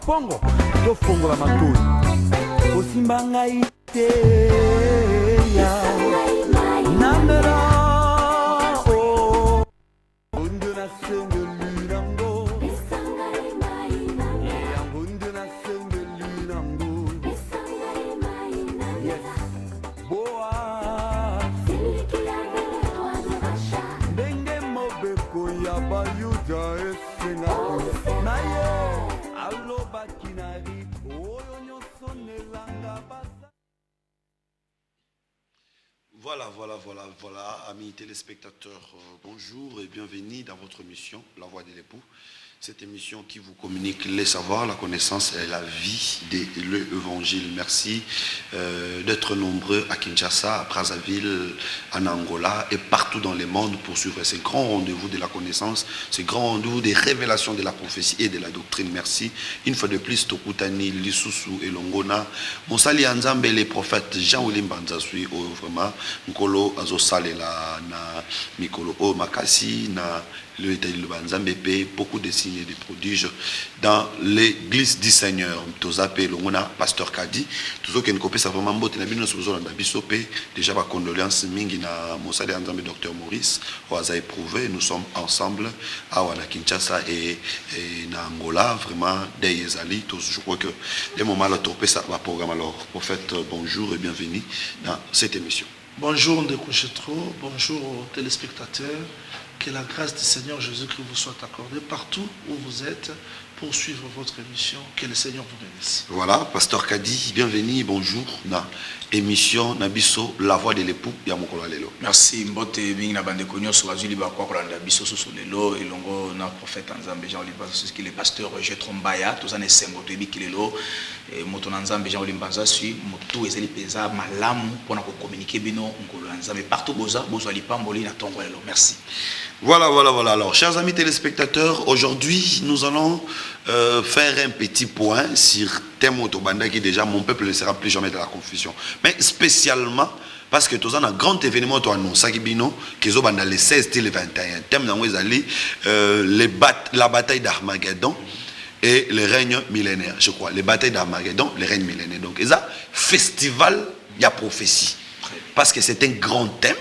pongo tofongola matoi osimba ngai te ya nandela o bundu na sengeli nango ya bundu na sengeli nango yes boa ndenge mobeko ya bayuda esenga na ye aloba kinari oyo nyonso nelanga basa. Voilà, amis téléspectateurs, bonjour et bienvenue dans votre émission, La Voix de l'époux. Cette émission qui vous communique les savoirs, la connaissance et la vie de l'évangile. Merci d'être nombreux à Kinshasa, à Brazzaville, en Angola et partout dans le monde pour suivre ces grands rendez-vous de la connaissance, ces grands rendez-vous des révélations de la prophétie et de la doctrine. Merci. Une fois de plus, Tokutani, Lisusu et Longona, Monsali Anzambe, les prophètes Jean-William Banzasui, vraiment, Nkolo Azosalela, na Mikolo O Makasi, na le Banzambe, beaucoup de signes et de prodiges dans l'église du Seigneur. Tozape Longona, Pasteur Kadi, tout ce qui est copié, ça vraiment beau, déjà ma condoléance, Mingi na Monsali Anzambe, Docteur Maurice, Oaza éprouvé, nous sommes ensemble à Kinshasa et na Angola, vraiment, des Yezali, je crois que les moments là, topé ça va programme. Alors, prophète, bonjour et bienvenue dans cette émission. Bonjour Ndekouchetro, bonjour aux téléspectateurs. Que la grâce du Seigneur Jésus-Christ vous soit accordée partout où vous êtes pour suivre votre émission. Que le Seigneur vous bénisse. Voilà, Pasteur Kadi, bienvenue, bonjour dans l'émission Nabiso, La Voix de l'époux, Yamokolo Lelo. Merci, Mbote Bing Nabande Konyo, Soazuli Bakwa Kolanda Biso Sosolelo, et Longo, na prophète Anzambe Jean Olimbanza, qui est le pasteur Roger Trombaya, tous les Sembo Tebi Kilelo, et Moton Anzambe Jean Olimbanza, suit, Moto Ezeli Peza, Malamu, pour nous communiquer Bino, Ngolo Anzambe, partout Boza, Bozali Pamboli, Natongo Lelo. Merci. Voilà. Alors, chers amis téléspectateurs, aujourd'hui, nous allons faire un petit point sur thème Otobanda qui déjà, mon peuple ne sera plus jamais dans la confusion. Mais spécialement, parce que tous un grand événement, tu annonces, qui est dans les 16 et les 21. Thème dans la bataille d'Armageddon et le règne millénaire, je crois. Les batailles d'Armageddon, le règne millénaire. Donc, c'est un festival, il y a prophétie. Parce que c'est un grand thème.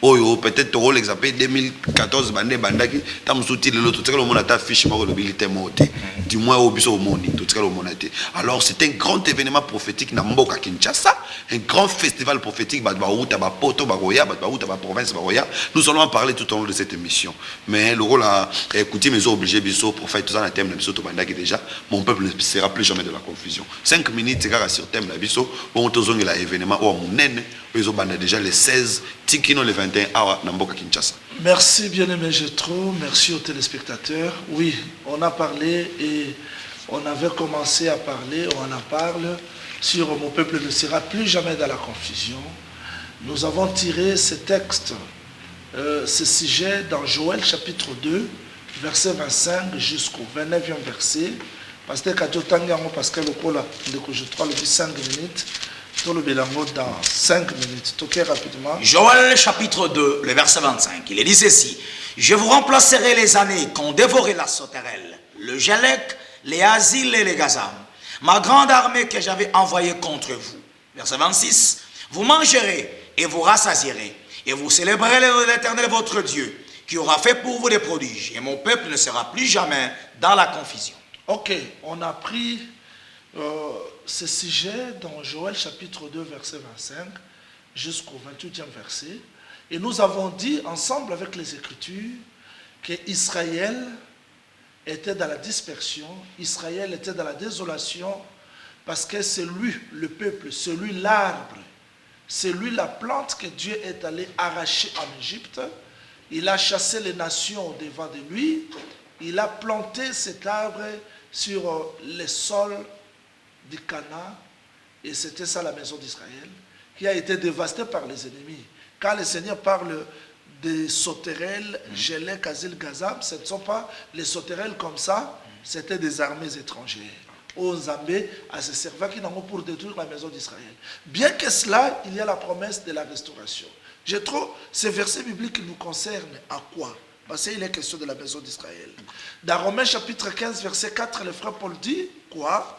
Oh, peut-être au l'exemple 2014 bandaki tam souti le lot tout le monde a fiche mo le bilité monté du moins au biso moni tout le monde a été. Alors c'est un grand événement prophétique na mboka Kinshasa, un grand festival prophétique ba uta ba poto ba roya ba uta ba province ba roya. Nous allons en parler tout au long de cette émission. Mais le rôle à écouter mes obligés biso prophète tout ça na thème na biso to bandaki déjà mon peuple ne sera plus jamais de la confusion. 5 minutes c'est sur thème na biso bon tozongi la événement o munene ils ont déjà les 16 tikino les 21 awa na mboka Kinshasa. Merci bien-aimé Jetro, merci aux téléspectateurs. Oui, on a parlé et on avait commencé à parler, on en parle sur mon peuple ne sera plus jamais dans la confusion. Nous avons tiré ce texte, ce sujet dans Joël chapitre 2, verset 25 jusqu'au 29e verset. Pasteur Kadjo Tangango, Pascal Okola, je crois le 5 minutes. Dans 5 minutes, toquez rapidement. Joël chapitre 2, le verset 25, il est dit ceci: je vous remplacerai les années qu'ont dévoré la sauterelle, le Gélec, les Asiles et les Gazam, ma grande armée que j'avais envoyée contre vous. Verset 26, vous mangerez et vous rassasierez, et vous célébrerez l'Éternel votre Dieu, qui aura fait pour vous des prodiges, et mon peuple ne sera plus jamais dans la confusion. Ok, on a pris ce sujet dans Joël chapitre 2 verset 25 jusqu'au 28e verset et nous avons dit ensemble avec les Écritures que Israël était dans la dispersion, Israël était dans la désolation parce que c'est lui le peuple, c'est lui l'arbre, c'est lui la plante que Dieu est allé arracher en Égypte. Il a chassé les nations devant de lui, il a planté cet arbre sur les sols du Cana, et c'était ça la maison d'Israël, qui a été dévastée par les ennemis. Quand le Seigneur parle des sauterelles, Gélec, Azil, Gazam, ce ne sont pas les sauterelles comme ça, c'était des armées étrangères. Aux Zambé, à se servir qui n'ont pour détruire la maison d'Israël. Bien que cela, il y a la promesse de la restauration. Je trouve ces versets bibliques nous concernent à quoi? Parce qu'il est question de la maison d'Israël. Dans Romains chapitre 15, verset 4, le frère Paul dit quoi?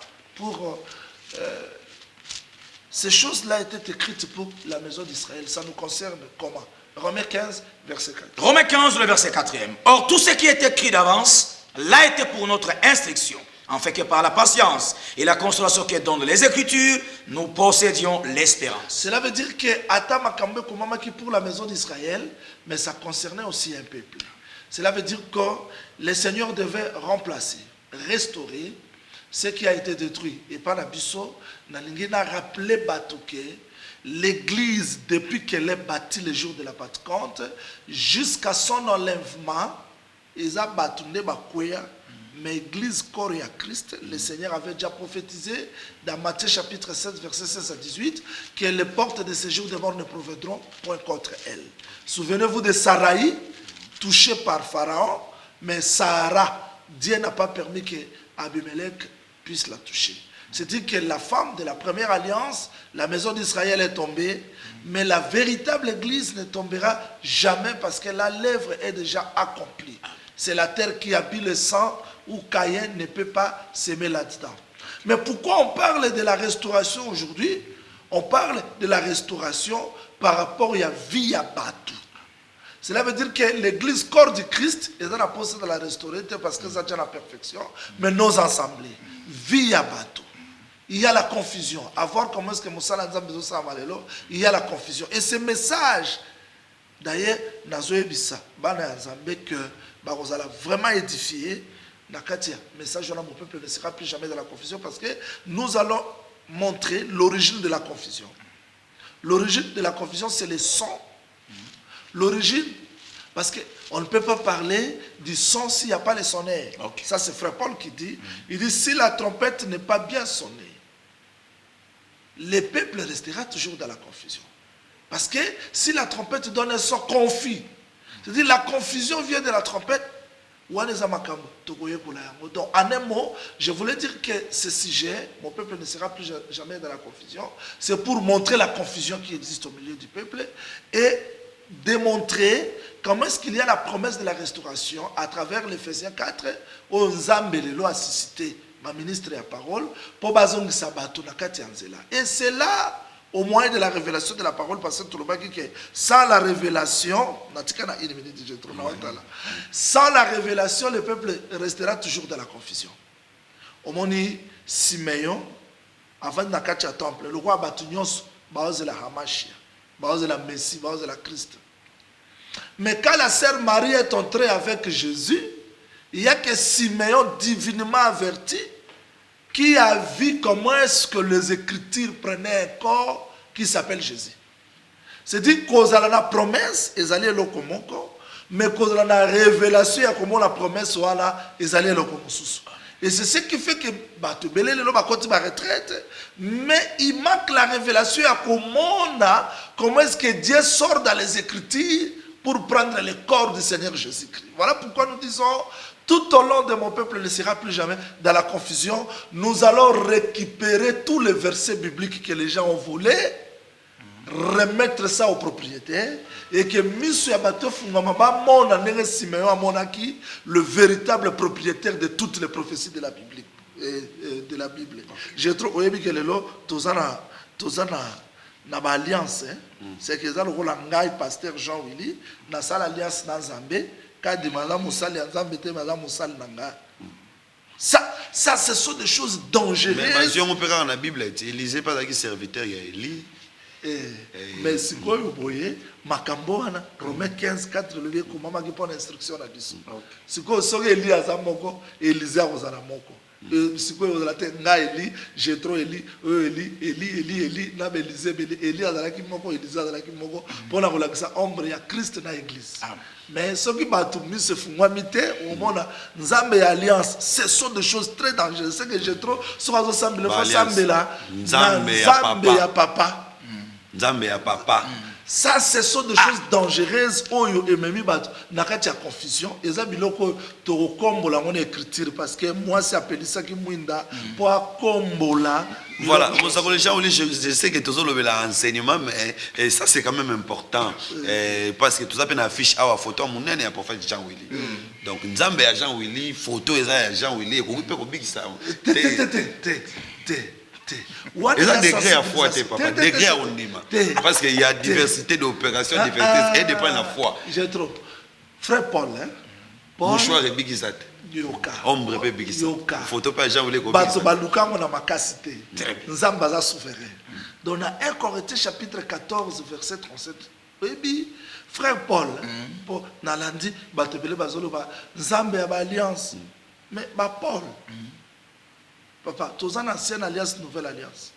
Ces choses-là étaient écrites pour la maison d'Israël. Ça nous concerne comment? Romains 15, verset 4. Romains 15, le verset 4e. Or, tout ce qui est écrit d'avance l'a été pour notre instruction, en fait que par la patience et la consolation que donnent les Écritures, nous possédions l'espérance. Cela veut dire que Atama Kambe Kumama qui pour la maison d'Israël, mais ça concernait aussi un peuple. Cela veut dire que le Seigneur devait remplacer, restaurer ce qui a été détruit. Et par la bisso, Nalingina rappelé Batouké, l'église, depuis qu'elle est bâtie le jour de la Pentecôte, jusqu'à son enlèvement, ils ont battu mais l'église corps à Christ, le Seigneur avait déjà prophétisé dans Matthieu chapitre 7, verset 16 à 18, que les portes de séjour des morts ne proviendront point contre elle. Souvenez-vous de Sarai, touchée par Pharaon, mais Sarah, Dieu n'a pas permis que Abimelech puisse la toucher. C'est-à-dire que la femme de la première alliance, la maison d'Israël est tombée, mais la véritable église ne tombera jamais parce que la lèvre est déjà accomplie. C'est la terre qui habille le sang où Caïn ne peut pas s'aimer là-dedans. Mais pourquoi on parle de la restauration aujourd'hui? On parle de la restauration par rapport à Via Batu. Cela veut dire que l'église corps du Christ est dans la position de la restaurer parce que ça tient la perfection, mais nos assemblées, Via Batu. Il y a la confusion. À voir comment est-ce que Moussa Lanzambe Malelo, il y a la confusion. Et ce message, d'ailleurs, Nazoé Bissa, Bana Nzambe, que vous allez vraiment édifier, Nakatia, message de mon peuple ne sera plus jamais dans la confusion parce que nous allons montrer l'origine de la confusion. L'origine de la confusion, c'est le son. L'origine, parce qu'on ne peut pas parler du son s'il n'y a pas les sonnaires. Okay. Ça, c'est Frère Paul qui dit. Il dit, si la trompette n'est pas bien sonnée, le peuple restera toujours dans la confusion. Parce que si la trompette donne un son confus, c'est-à-dire la confusion vient de la trompette, donc en un mot, je voulais dire que ce sujet, mon peuple ne sera plus jamais dans la confusion, c'est pour montrer la confusion qui existe au milieu du peuple et démontrer comment est-ce qu'il y a la promesse de la restauration à travers l'Éphésiens 4 où Nzambe lelo a suscité ma ministre à parole pour bazong sabato na kati anzela. Et c'est là au moyen de la révélation de la parole parce que tout le monde dit que sans la révélation, sans la révélation, le peuple restera toujours dans la confusion. Au moment où Simeon, avant de kati à temple, le roi Batunios, baoze la Hamashia, baoze la Messie, baoze la Christ. Mais quand la sœur Marie est entrée avec Jésus, il y a que Simeon divinement averti qui a vu comment est-ce que les Écritures prenaient un corps qui s'appelle Jésus. C'est-à-dire qu'on a la promesse, ils allaient le commonco, mais qu'on a la révélation, comment la promesse voilà, ils allaient le commonco. Et c'est ce qui fait que Batubele le va continuer ma retraite, mais il manque la révélation à comment est-ce que Dieu sort dans les Écritures pour prendre le corps du Seigneur Jésus-Christ. Voilà pourquoi nous disons, tout au long de mon peuple ne sera plus jamais dans la confusion. Nous allons récupérer tous les versets bibliques que les gens ont volés, remettre ça aux propriétaires, et que le véritable propriétaire de toutes les prophéties de la Bible. J'ai trouvé que na ba alliance c'est que ça le rôle ngai pasteur Jean Willy na sala alliance na Nzambe kadi maza musali Nzambe te maza musali nanga ça ce sont des choses dangereuses. Mais si on peut regarder la Bible, Élisée pas qui serviteur il y a Élie. Mais si quoi vous voyez makambo na Romains 15:4 le lieu comment ma qui prend instruction là dessus. Si quoi so Élie azamoko Élisée azala moko. Si quoi vous la tête nga Élie j'ai trop Élie Élie na Élisée Élie azala ki moko Élisée azala ki moko pour la relation ombre ya Christ na église. Mais ce qui va tout mis se fungwa mité au monde Nzambe alliance ce sont des choses très dangereuses. C'est que j'ai trop so va ensemble le Nzambe là Nzambe ya papa. Nzambe ya papa. Ça, ce sont des choses dangereuses. Oyo ememi bato nakati ya confusion. Eza biloko to kombola mon écriture parce que moi c'est appelé ça qui mwinda pour kombola. Voilà, je sais que tous les enseignement, mais ça c'est quand même important parce que tout ça peut affiche à la photo mon nene prophète Jean Willy. Donc Nzambe à Jean Willy, photo à Jean Willy, et qu'on peut big ça. Et ça degré à foi, papa, degré à ondima. Parce qu'il y a diversité d'opérations, diversité et dépend de la foi. J'ai trop. Frère Paul, hein? Mon choix est big ça. Yoka. Ombre pe big ça. Yoka. Photo pas Jean Willy comme ça. Baluka mon amakasité. Nzamba za souverain. Donc dans 1 Corinthiens chapitre 14 verset 37. Oui, frère Paul, pour Nalandi, batebele bazolo ba Nzambe ya ba alliance. Mais ba Paul. Papa, tous en ancienne alliance, nouvelle alliance.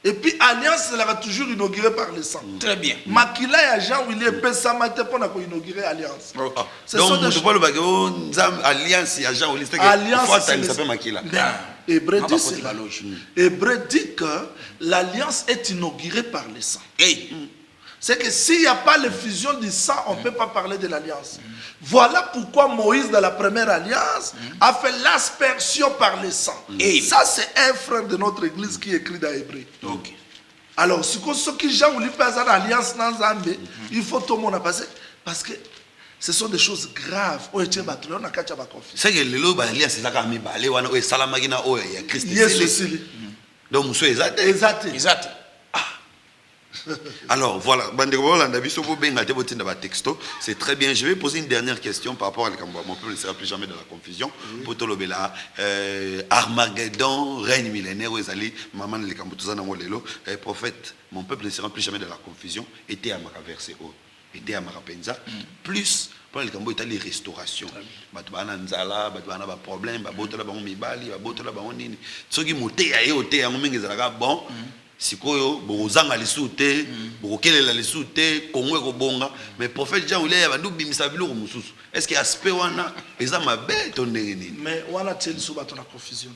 Et puis, alliance, elle sera toujours inaugurée par le sang. Très bien. Makila et Jean William Pessamate pour inaugurer alliance. Donc, nous parlons de alliance et Jean William. Alliance, ça s'appelle Makila. Hébreu dit cela. Hébreu dit que l'alliance est inaugurée par le sang. C'est que s'il n'y a pas l'effusion du sang, on ne peut pas parler de l'alliance. Voilà pourquoi Moïse, dans la première alliance, a fait l'aspersion par le sang. Et ça, c'est un frère de notre église qui écrit dans Hébreu. Alors, ce que Jean voulait faire dans l'alliance dans Zambé, il faut tout le monde passer. Parce que ce sont des choses graves. C'est que l'alliance, c'est ça qui Christ. Donc, exact. Alors voilà, c'est très bien. Je vais poser une dernière question par rapport à mon peuple ne sera plus jamais dans la confusion. Pour Tolobela, Armageddon, règne millénaire, maman le prophète, mon peuple ne sera plus jamais dans la confusion. Était à ma verset haut, était à ma penza. Plus pour le Cambo, il y a les restaurations. Batouana nzala, batouana ba problème, babotola ba mibali, babotola ba nini. Ceux qui montent à éoté, en mingezala bon. Sikoyo bozanga lisute bokelela lisute kongwe ko bonga mais prophète Jean William bandu bimisa biloko mususu est-ce que aspect wana eza mabe to ndenge nini mais wana teli so bato na confusion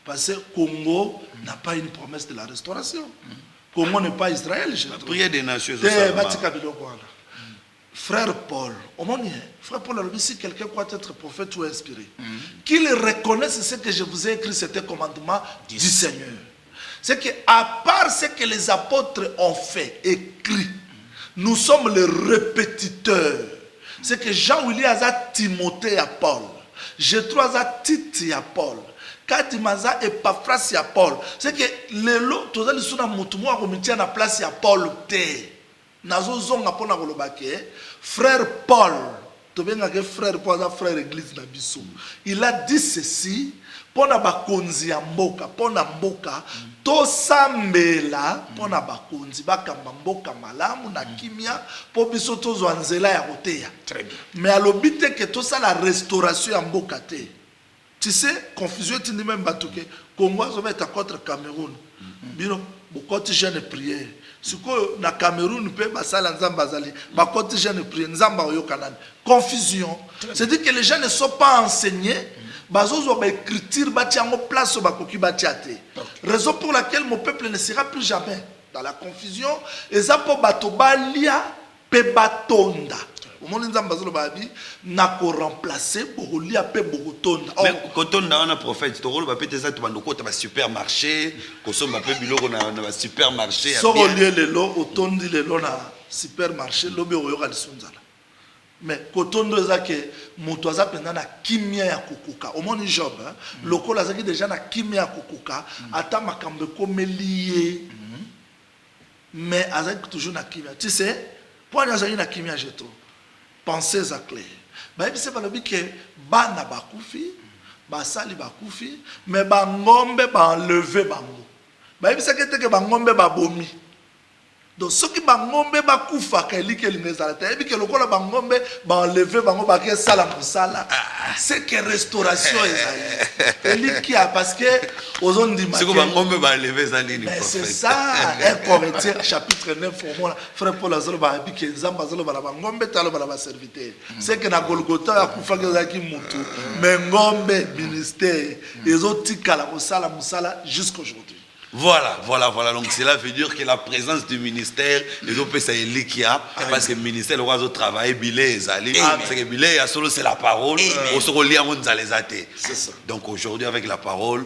parce que Congo n'a pas une promesse de la restauration. Congo n'est pas Israël. Prière des nations. Frère Paul, au moment frère Paul a dit si quelqu'un croit être prophète ou inspiré, qu'il reconnaisse ce que je vous ai écrit, c'était commandement du Seigneur. C'est qu'à part ce que les apôtres ont fait, écrit, nous sommes les répétiteurs. C'est que Jean-William a Timothée à Paul. Jétro a Tite à Paul. Kadimaza et Paphras à Paul. C'est que les lots, tous les gens qui ont na place à Paul. Nazo zonga pona kolobake. Frère Paul, frère Paul, frère église na biso. Il a dit ceci. Pona bakonzi ya mboka, pona mboka, to sambela, pona bakonzi, bakamba mboka malamu na kimia, po biso tozo anzela ya koteya. Très bien. Mais alobite que to ça la restauration ya mboka te. Tu sais, confusion est une même batouke. Congo zo mettre contre Cameroun. Bino, bokoti jeune prière. Siko na Cameroun pe basala nzamba zali, bakoti jeune prière, nzamba oyokanani. Confusion. C'est-à-dire que les gens ne sont pas enseignés. Raison pour laquelle mon peuple ne sera plus jamais dans la confusion. Et ça pour batobalia pebatonda. Au moment où nous avons n'a qu'à remplacer pour lia pe bogotonda. Mais quand on a un prophète, tu rôle va péter ça tu vas nous côté va supermarché, consomme un peu biloko na supermarché. So relier le lot otondi le lot na supermarché lobe oyoka lisonzala. Mais quand on doit dire que motoza pendant na kimia ya kukuka au moins job local azaki déjà na kimia ya kukuka ata makambe komelié mais azaki toujours na kimia tu sais pour azaki na kimia jeto pensez à clair ba c'est pas le but que bana bakufi basali bakufi mais ba ngombe ba enlever bango ba c'est que ba ngombe ba bomi. Donc ceux qui bangombe bakufa kelike linezalata et que le kola bangombe ba enlever bango ba ke sala musala c'est que restauration est eliki parce que ozon di c'est que bangombe ba enlever ça lini prophète c'est ça 1 Corinthiens chapitre 9 pour moi frère Paul azolo ba bi ke nzamba azolo ba bangombe talo ba ba serviteur c'est que na Golgotha ya kufa ke zaki mutu mais ngombe ministère ezotika la musala jusqu'aujourd'hui. Voilà. Donc cela veut dire que la présence du ministère, les autres ça parce que le ministère le roi travail bilé ezali, c'est que bilé solo c'est la parole, on se relie à C'est ça. Donc aujourd'hui avec la parole,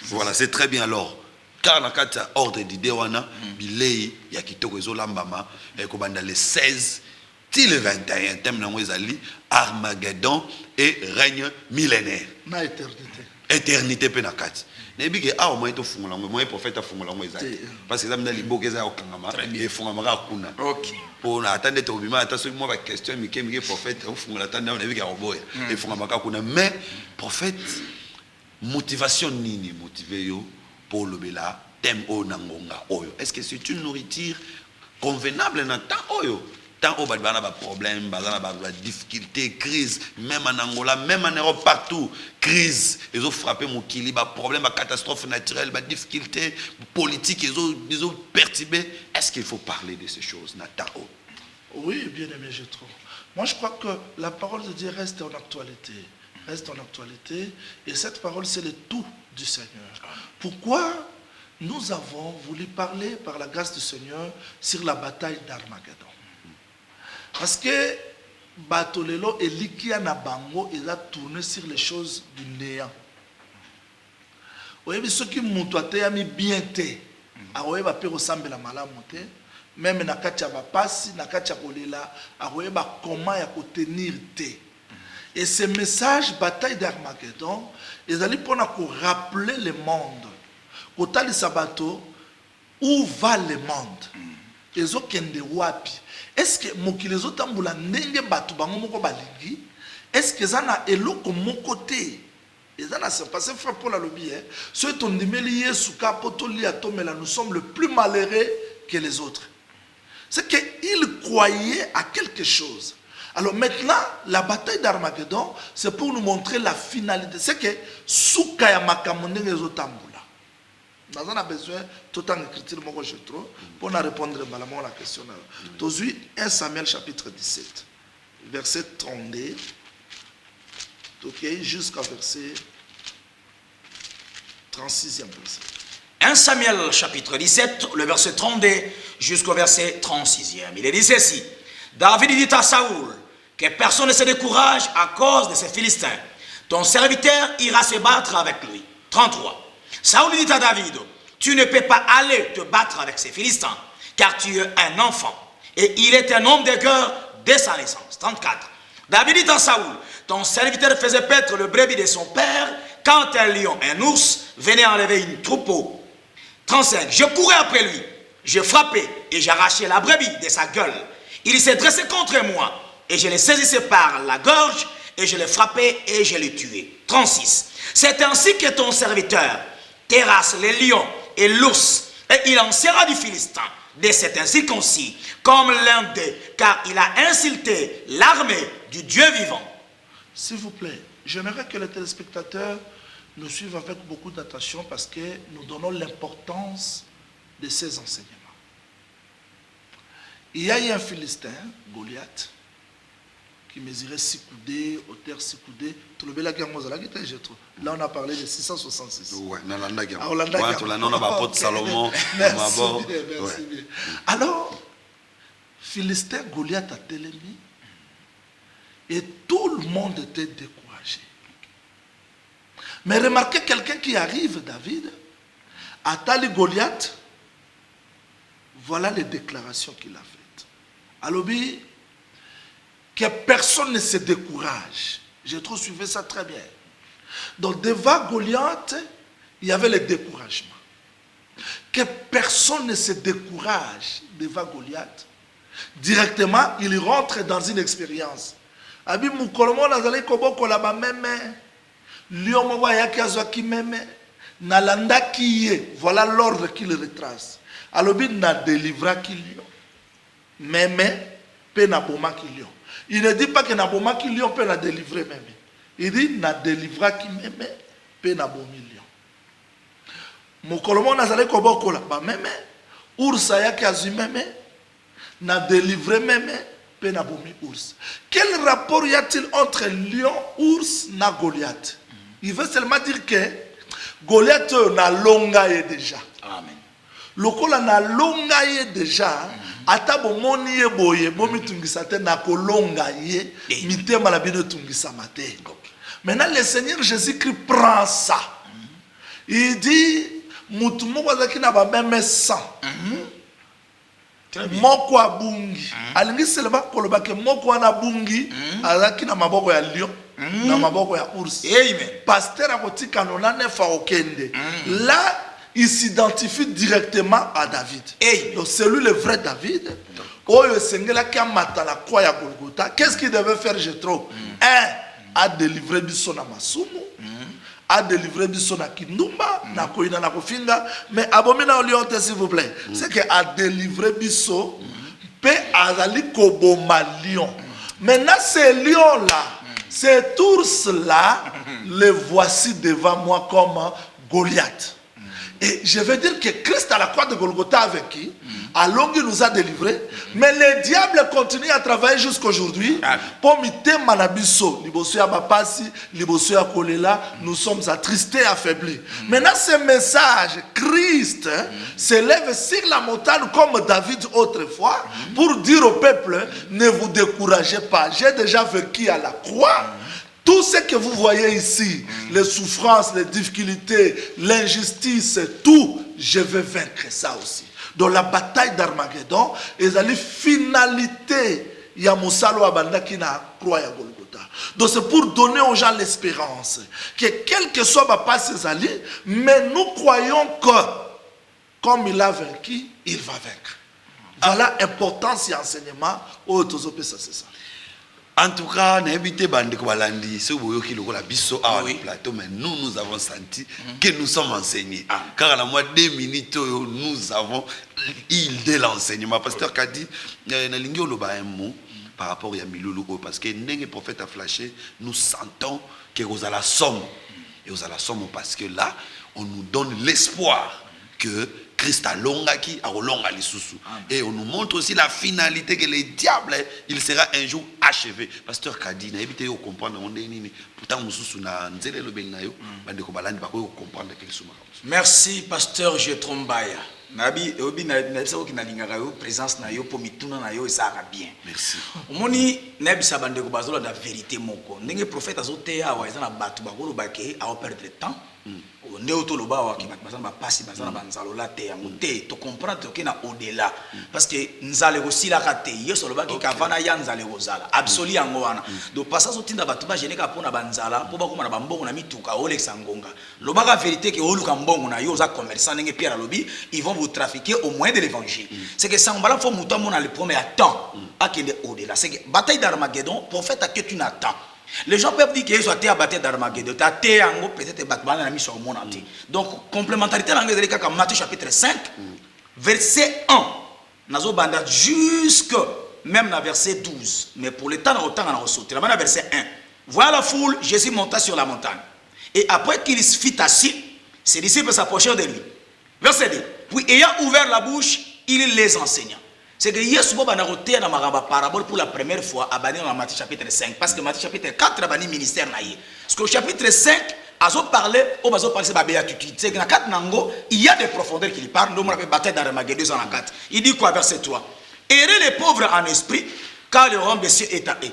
voilà, c'est très bien alors. Car dans le ordre d'idée wana bilé ya kitoko ezolambama et kobanda le 16 till le 21 thème nango ezali Armageddon et règne millénaire. Na éternité. Éternité pe na kati. Nebi ke awa moyen to fungola ngo moyen prophète afungola ngo ezali. Parce que ça mna liboke eza okangama et fungama kuna. OK. Pour na attendre to bima ata soki mo ba question mi prophète ofungola tanda nebi ke roboya et fungama kuna mais prophète motivation nini motiver yo pour le bela thème o nangonga oyo. Est-ce que c'est une nourriture convenable dans temps oyo? Tant au bas ba problème, ba difficulté, crise, même en Angola, même en Europe partout, crise, ils ont frappé mon kili, ba problème, ba catastrophe naturelle, ba difficulté politique, ils ont perturbé. Est-ce qu'il faut parler de ces choses, Natao? Oui, bien aimé, je trouve. Moi, je crois que la parole de Dieu reste en actualité. Reste en actualité. Et cette parole, c'est le tout du Seigneur. Pourquoi nous avons voulu parler, par la grâce du Seigneur, sur la bataille d'Armageddon? Parce que Batolelo et Likia Nabango, il a tourné sur les choses du néant. Vous voyez, ceux qui m'ont mis bien té, vous voyez, la malamote, même na katia bapasi, na katia kolela, vous voyez, comment il y a tenir té. Et ce message, bataille d'Armageddon, ils allaient pour rappeler le monde. Quand il sabato, où va le monde? Ils ont kende wapi. Est-ce que mokili zotambula ndenge batu bango moko balingi? Est-ce que ça na eloko mon côté? Et ça c'est passé frère Paul alobi hein. Ceux ton dimeli Yesu ka potoli atomela, nous sommes le plus malheureux que les autres. C'est que il croyait à quelque chose. Alors maintenant, la bataille d'Armageddon, c'est pour nous montrer la finalité. C'est que souka ya makambo ndenge ezotambula. Nous avons besoin tout en écriture pour répondre à la question. Aujourd'hui, 1 Samuel chapitre 17, verset 32, okay, jusqu'à verset 36e verset. 1 Samuel chapitre 17, le verset 32 jusqu'au verset 36e. Il est dit ceci. David dit à Saoul que personne ne se décourage à cause de ces Philistins. Ton serviteur ira se battre avec lui. 33. Saoul dit à David, tu ne peux pas aller te battre avec ces Philistins, car tu es un enfant. Et il est un homme de cœur dès sa naissance. 34. David dit à Saoul, ton serviteur faisait paître le brebis de son père, quand un lion, un ours, venait enlever une troupeau. 35. Je courais après lui, je frappais et j'arrachais la brebis de sa gueule. Il s'est dressé contre moi, et je l'ai saisi par la gorge, et je l'ai frappé et je l'ai tué. 36. C'est ainsi que ton serviteur terrasse les lions et l'ours, et il en sera du Philistin, de cet incirconcis, comme l'un d'eux, car il a insulté l'armée du Dieu vivant. S'il vous plaît, j'aimerais que les téléspectateurs nous suivent avec beaucoup d'attention parce que nous donnons l'importance de ces enseignements. Il y a eu un Philistin, Goliath, qui mesurait 6 coudées, hauteur 6 coudées. Là, on a parlé de 666. Ouais, Nalanda Guerre. On a pas Salomon. Merci bien. Alors, Philistin, Goliath a télémi et tout le monde était découragé. Mais remarquez quelqu'un qui arrive, David, à Tali Goliath, voilà les déclarations qu'il a faites. Alors, que personne ne se décourage. J'ai trop suivi ça très bien. Donc devant Goliath, il y avait le découragement. Que personne ne se décourage devant Goliath. Directement, il rentre dans une expérience. Abi mukolomo nazali koboko la ba meme. Lion mwa yaki azwaki meme. Nalanda kiye. Voilà l'ordre qu'il retrace. Alobi na délivra ki lion. Meme pe na boma ki lion. Il ne dit pas que Naboma qui lion peut la délivrer même. Il dit na délivra qui même peut na bomi lion. Mokolomo nazale koboko la ba même oursa yaki azu même na délivrer même peut na bomi ours. Quel rapport y a-t-il entre lion, ours na Goliath? Il veut seulement dire que Goliath na longa ye déjà. Amen. Lokola na longa ye déjà. Ata bomoni ye boye bomi tungisa te na kolonga ye mitema la bino tungisa mate. Maintenant le Seigneur Jésus-Christ prend ça. Il dit mutu moko azaki na ba même sang. Moko abungi. Alingi seleba koloba ke moko ana bungi azaki na maboko ya lion na maboko ya ours. Amen. Pasteur akotika nona nefa okende. Là il s'identifie directement à David. Hey. Donc c'est lui le vrai David. Oyo sengela ki amata la croix ya Golgotha. Qu'est-ce qu'il devait faire Jétro? Un, a délivré biso na masumu. A délivré biso na kindumba, na koina na kofinga. Mais abomina olionte s'il vous plaît. C'est que a délivré biso pe azali koboma lion. Maintenant ces lions là, ces ours là, les voici devant moi comme Goliath. Et je veux dire que Christ à la croix de Golgotha a vaincu, alors qu'il nous a délivrés, mais le diable continue à travailler jusqu'aujourd'hui pour miter manabiso, libosoya bapasi, libosoya kolela, nous sommes attristés, affaiblis. Maintenant ce message, Christ s'élève sur la montagne comme David autrefois pour dire au peuple, ne vous découragez pas, j'ai déjà vaincu à la croix. Tout ce que vous voyez ici, les souffrances, les difficultés, l'injustice, tout, je vais vaincre ça aussi. Dans la bataille d'Armageddon, ils allaient finalité, il y a Moussalo Abanda qui n'a croix à Golgotha. Donc c'est pour donner aux gens l'espérance que quel que soit ma passe ses alliés, mais nous croyons que comme il a vaincu, il va vaincre. Voilà l'importance et l'enseignement. Oh, c'est ça. En tout cas, n'habitez bande Balandi, ce qui le biso à plateau, mais nous avons senti que nous sommes enseignés. Car à la moitié 2 minutes, nous avons il de l'enseignement. Pasteur Kadi, n'alingo le un mot par rapport à Milulu, parce que les prophètes a flashé, nous sentons que vous avez la somme. Et vous avez la somme parce que là, on nous donne l'espoir que Christ a longaki a longa lisusu. Et on nous montre aussi la finalité que le diable il sera un jour achevé. Pasteur Kadi na éviter de comprendre on est nini pourtant mususu na nzele lo belina yo bande ko balandi ba ko comprendre quelque chose. Merci pasteur Jetrombaya. Nabi obi na so ki na lingaka yo présence na yo po mituna na yo ça va bien. Merci. Omoni nabi sa bande ko bazola da vérité moko. Ndenge prophète azote awa ezana batu ba ko bake a perdre le temps. Ndeo to loba wa ki bazana ba pasi bazana ba nzalo la te yango te to comprendre que na au-delà parce que nzale aussi la kate yeso loba ki kavana ya nzale ozala absolu yango wana donc passage otinda batu ba geneka pona ba nzala po ba koma na ba mbongo na mituka Olexa ngonga loba ka vérité que oluka mbongo na yo za commerçant ndenge Pierre lobi ils vont vous trafiquer au moyen de l'évangile c'est que sambala fo muta mona le premier temps akende au-delà c'est que bataille d'Armageddon prophète a que tu n'attends. Les gens peuvent dire qu'ils sont à bataille d'Armageddon. Peut-être battre mis sur le monde entier. Donc, complémentarité dans Matthieu chapitre 5, verset 1. Nazo banda jusque même dans verset 12. Mais pour le temps, on a sauté. Là, verset 1. Voilà la foule, Jésus monta sur la montagne. Et après qu'il se fit assis, ses disciples s'approchèrent de lui. Verset 2. Puis ayant ouvert la bouche, il les enseigna. C'est que Yesu Boba n'a roté dans ma parabole pour la première fois à Bani dans Matthieu chapitre 5. Parce que Matthieu chapitre 4 a Bani ministère naïe. Parce qu'au chapitre 5, Azo parlait, au Bazo parlait de la béatitude. C'est que dans 4 nango, il y a des profondeurs qui lui parlent. Nous, on appelle bataille d'Armageddon dans la 4. Il dit quoi, verset 3? Errez les pauvres en esprit, car le royaume des cieux est à eux.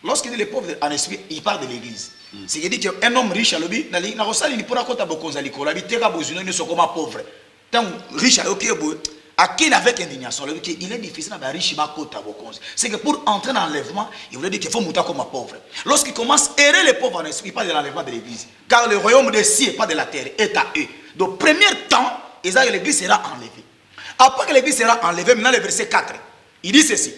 Lorsqu'il dit les pauvres en esprit, il parle de l'église. C'est qu'il dit qu'un homme riche à l'obi, n'a pas il pourra compter beaucoup à l'école. Il était besoin de se comme pauvre. Tant riche à l'obi, à qui avec indignation, il est difficile d'avoir riche à côté. C'est que pour entrer dans l'enlèvement, il voulait dire qu'il faut monter comme un pauvre. Lorsqu'il commence à errer les pauvres en esprit, il parle de l'enlèvement de l'église. Car le royaume des cieux, pas de la terre, est à eux. Donc, premier temps, l'église sera enlevée. Après que l'église sera enlevée, maintenant le verset 4, il dit ceci: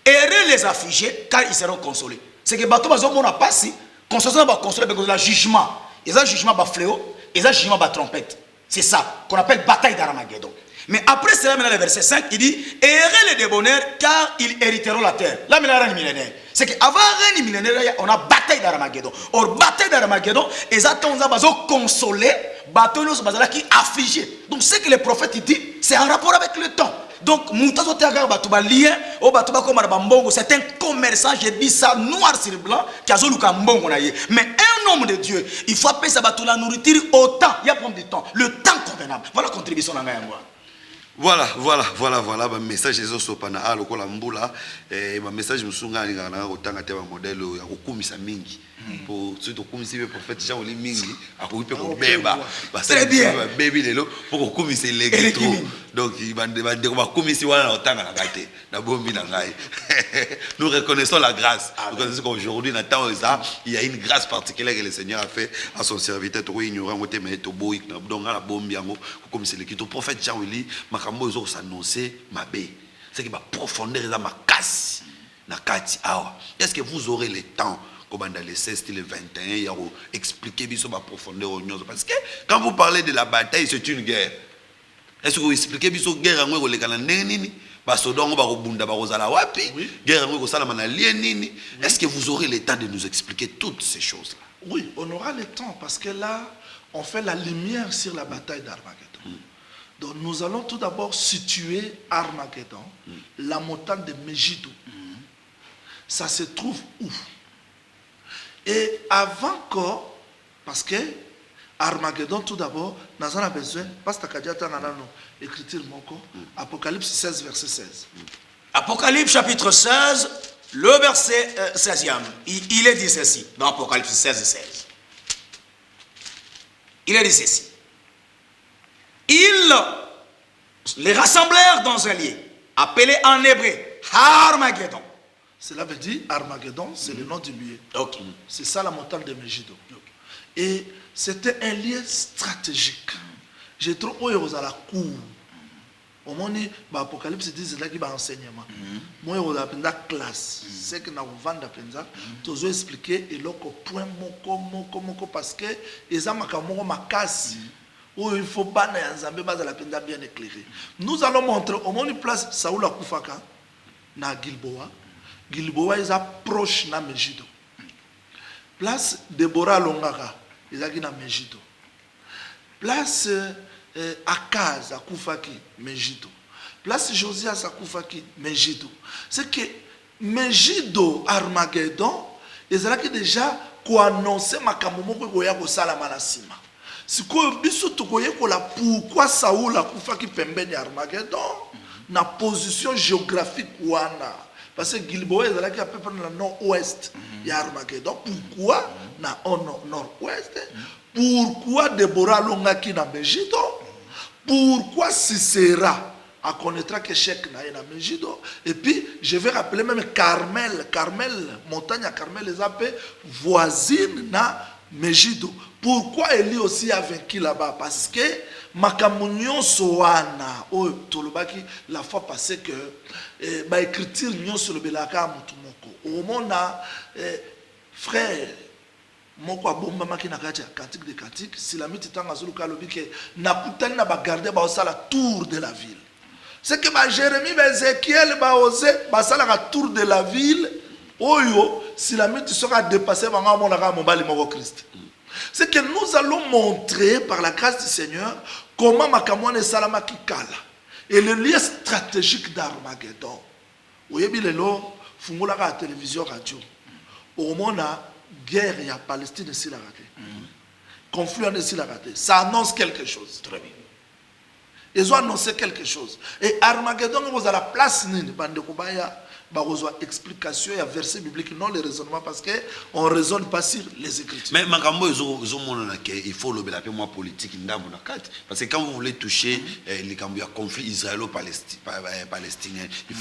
errez les affligés, car ils seront consolés. C'est que bateau bazo mona passi, consolation va consoler parce que le jugement, ils ont jugement ba fléau, ils ont jugement ba trompette. C'est ça qu'on appelle bataille d'Armageddon. Mais après cela, maintenant le verset 5, il dit: errez les débonnaires, car ils hériteront la terre. Là, maintenant, il y a un millénaire. C'est qu'avant un millénaire, on a bataille d'Armageddon. Or, bataille d'Armageddon, ils attendent à consoler, bataille qui affligé. Donc, ce que le prophète dit, c'est en rapport avec le temps. Donc, c'est un commerçant, j'ai dit ça noir sur blanc, qui a zolu kambongo na ye. Mais un un homme de Dieu, il faut appeler ça la nourriture au temps. Il y a prendre du temps. Le temps convenable. Voilà la contribution de moi. Voilà, ma message est sopana a lokola mbula et ma message musunga ngana otanga te ba modèle ya kokumisa mingi pour ceux to kumisi be prophète Jean oli mingi akoyipe ko beba très bien baby lelo pour kokumisa l'électro donc il va ba kumisi wana otanga na gate na bombi na ngai. Nous reconnaissons la grâce. Nous reconnaissons qu'aujourd'hui dans temps ça il y a une grâce particulière que le Seigneur a fait à son serviteur to ignorant ngote mais to boik na donc la bombi yango kokumisa l'électro prophète Jean oli makambo zo s'annoncer mabe c'est que ma profondeur est ma casse na kati awa. Est-ce que vous aurez le temps comme dans les 16 et les 21 il y a expliquer biso ma profondeur parce que quand vous parlez de la bataille c'est une guerre. Est-ce que vous expliquez biso guerre ngwe ko lekana nini ba sodongo ba ko bunda ba ko zala wapi guerre ngwe ko sala mana nini. Est-ce que vous aurez le temps de nous expliquer toutes ces choses là? Oui, on aura le temps parce que là on fait la lumière sur la bataille d'Armageddon. Donc nous allons tout d'abord situer Armageddon, la montagne de Megiddo. Ça se trouve où? Et avant que, parce que Armageddon tout d'abord, nous avons besoin, parce que écriture Apocalypse 16, verset 16. Apocalypse chapitre 16, le verset 16e, il est dit ceci, dans Apocalypse 16, 16. Il est dit ceci. Ils les rassemblèrent dans un lieu, appelé en hébreu Armageddon. Cela veut dire Armageddon, c'est le nom du lieu. Okay. C'est ça la montagne de Megiddo. Et c'était un lieu stratégique. J'ai trop aux à la cour. Au moment où l'Apocalypse dit que c'est un enseignement. Moi, je vais la classe. C'est que nous avons tout expliqué et l'autre point moko parce que les hommes ont ma casse. Où il faut pas bien éclairé. Nous allons montrer au moins une place Saoul Akufaka na Gilboa. Gilboa est proche na Megiddo. Place Deborah Longara, ils sont na Megiddo. Place Akaz Akufaki, Megiddo. Place Josias Akufaki, Megiddo. C'est que Megiddo Armageddon, ils ont déjà annoncé makambo ko ya ko sala manasima. Si pourquoi Saoul a koufaki pembeni Armageddon na position géographique wana parce que Gilboa est à peu près dans le nord-ouest de Armageddon. Pourquoi na nord-ouest? Pourquoi Deborah Longaki na Megiddo? Pourquoi Sisera a connaîtra que Chek na Megiddo? Et puis je vais rappeler même Carmel, montagne à Carmel les appelle voisine na Megiddo. Pourquoi Élie aussi a vaincu là-bas? Parce que Makamunyon Soana, la fois passée que ma écriture nyon sur le belaka mutumoko. Au moment frère moko abomba maki na kati cantique de cantique, si la miti tanga zulu kalobi que na kutani na ba garder ba osala tour de la ville. C'est que ba Jérémie ba Ézéchiel ba osé ba sala la tour de la ville. Oyo si la miti sera dépassé ba nga mona ka mobali moko Christ. C'est que nous allons montrer par la grâce du Seigneur comment Makamouane Salama Kikala et le lieu stratégique d'Armageddon. Vous voyez bien, fungola la télévision radio. Au moment la guerre il y a Palestine ici la raté. Conflit ici la raté. Ça annonce quelque chose. Très bien. Ils ont annoncé quelque chose. Et Armageddon vous à la place nini bande kubaya. Explication et verset biblique, non le raisonnement parce qu'on ne raisonne pas sur les Écritures. Mais il faut le moi politique parce que quand vous voulez toucher les conflits israélo-palestiniens, il